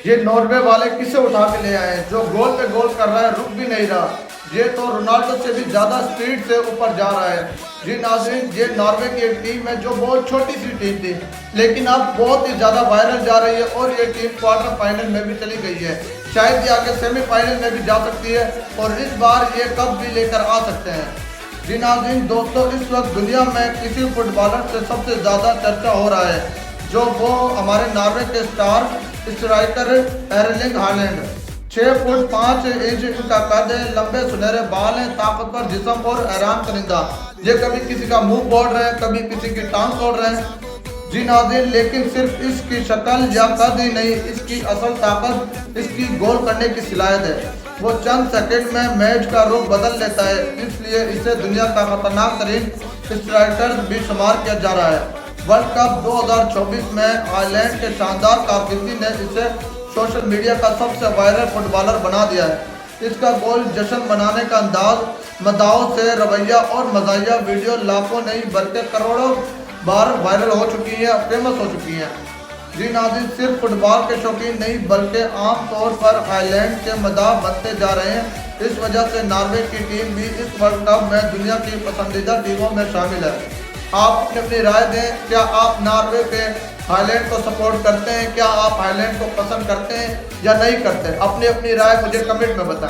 ये नॉर्वे वाले किसे उठा के ले आए हैं, जो गोल पे गोल कर रहा है, रुक भी नहीं रहा। ये तो रोनाल्डो से भी ज़्यादा स्पीड से ऊपर जा रहा है। जी नाज़रीन, ये नॉर्वे की एक टीम है जो बहुत छोटी सी टीम थी, लेकिन अब बहुत ही ज़्यादा वायरल जा रही है और ये टीम क्वार्टर फाइनल में भी चली गई है। शायद ये आगे सेमीफाइनल में भी जा सकती है और इस बार ये कप भी लेकर आ सकते हैं। जी नाज़रीन दोस्तों, इस वक्त दुनिया में किसी फुटबॉलर से सबसे ज़्यादा चर्चा हो रहा है, जो वो हमारे नॉर्वे के star striker Erling Holland. 6 foot 5 inch इनका कद है, लंबे सुनहरे बाल हैं, ताकतवर जिस्म और हैरान करिंदा। ये कभी किसी का मुंह तोड़ रहे हैं, कभी किसी की टांग तोड़ रहे हैं। जी नाज़रीन, लेकिन सिर्फ इसकी शक्ल या कद ही नहीं, इसकी असल ताकत इसकी गोल करने की सलाहियत है। वो चंद सेकंड में मैच का रुख बदल लेता है, इसलिए इसे दुनिया का खतरनाक तरीन स्ट्राइकर भी शुमार किया जा रहा है। वर्ल्ड कप 2024 में आयरलैंड के शानदार कारकर्दगी ने इसे सोशल मीडिया का सबसे वायरल फुटबॉलर बना दिया है। इसका गोल जश्न मनाने का अंदाज, मदाओं से रवैया और मजाहिया वीडियो लाखों नहीं बल्कि करोड़ों बार वायरल हो चुकी है, फेमस हो चुकी है। जी नाज़रीन, सिर्फ फुटबॉल के शौकीन नहीं बल्कि आम तौर पर आयरलैंड के मदाह बनते जा रहे हैं। इस वजह से नॉर्वे की टीम भी इस वर्ल्ड कप में दुनिया की पसंदीदा टीमों में शामिल है। आप अपनी राय दें, क्या आप नॉर्वे पे हाईलैंड को सपोर्ट करते हैं? क्या आप हाईलैंड को पसंद करते हैं या नहीं करते? अपनी राय मुझे कमेंट में बताएं।